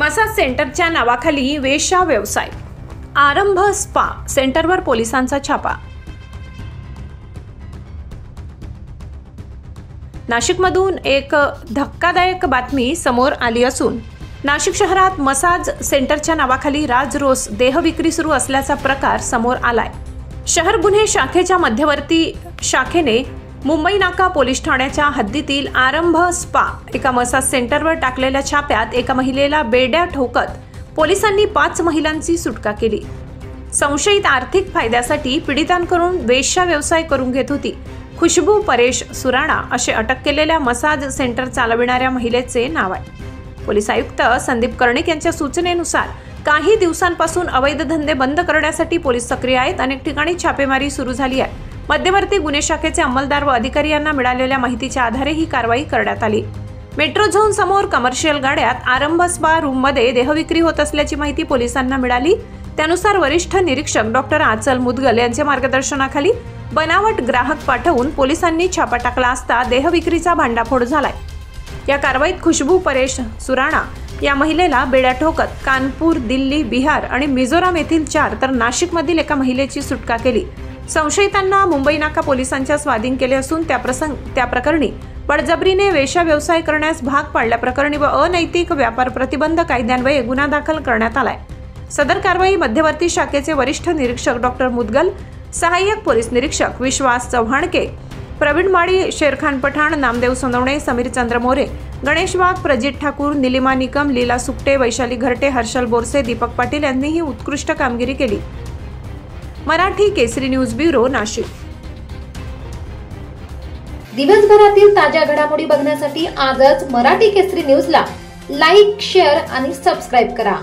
Massage सेंटरच्या नावाखाली वेश्या व्यवसाय, आरंभ स्पा सेंटरवर पोलिसांचा छापा। नाशिकमधून एक धक्कादायक बातमी समोर आली असून नाशिक शहरात मसाज सेंटरच्या नावाखाली राजरोस देहविक्री सुरू असल्याचा प्रकार समोर आलाय। शहर गुन्हे शाखेच्या मध्यवर्ती शाखेने मुंबई नाका पोलीस ठाण्याच्या हद्दीतील आरंभ स्पा एका मसाज सेंटरवर टाकलेल्या छाप्यात एका महिलेला बेड्या ठोकत पोलिसांनी 5 महिलांची सुटका केली। संशयित आर्थिक फायद्यासाठी पीडितांकडून वेश्या व्यवसाय करून घेत होती। खुशबू परेश सुराणा असे अटक केलेल्या मसाज सेंटर चालविणाऱ्या महिलेचे नाव आहे। पोलीस आयुक्त संदीप कर्णिक यांच्या सूचनेनुसार काही दिवसांपासून अवैध धंदे बंद करण्यासाठी पोलीस सक्रिय आहेत। अनेक ठिकाणी छापेमारी सुरू झाली आहे। मध्यवर्ती गुन्हे शाखेचे अंमलदार व अधिकारी यांना मिळालेल्या माहितीच्या आधारे ही कारवाई करण्यात आली। मेट्रो झोन समोर कमर्शियल गाड्यात आरंभ स्पा रूममध्ये देहविक्री होत असल्याची माहिती पोलिसांना मिळाली। त्यानुसार वरिष्ठ निरीक्षक डॉक्टर आचल मुदगल यांच्या मार्गदर्शनाखाली बनावट ग्राहक पाठवून पोलिसांनी छापा टाकला असता देहविक्रीचा भांडाफोड झालाय। या कारवाईत खुशबू परेश सुराणा या महिलेला बेड्या ठोकत कानपूर, दिल्ली, बिहार आणि मिझोराम येथील 4 तर नाशिकमधील एका महिलेची सुटका केली। संशयितांना मुंबई नाका पोलिसांच्या स्वाधीन केले असून त्या प्रकरणी बळजबरीने वेश्या व्यवसाय करण्यास भाग पाडल्याप्रकरणी व अनैतिक व्यापार प्रतिबंध कायद्यान्वये गुन्हा दाखल करण्यात आलाय। सदर कारवाई मध्यवर्ती शाखेचे वरिष्ठ निरीक्षक डॉक्टर मुदगल, सहाय्यक पोलीस निरीक्षक विश्वास चव्हाणके, प्रवीण माळी, शेरखान पठाण, नामदेव सोनवणे, समीर चंद्र मोरे, गणेश वाघ, प्रजित ठाकूर, निलिमा निकम, लीला सुकटे, वैशाली घरटे, हर्षल बोरसे, दीपक पाटील यांनीही उत्कृष्ट कामगिरी केली। मराठी केसरी न्यूज ब्युरो, नाशिक। दिवसभरातील ताज्या घडामोडी बघण्यासाठी आजच मराठी केसरी न्यूजला लाईक, शेअर आणि सबस्क्राईब करा।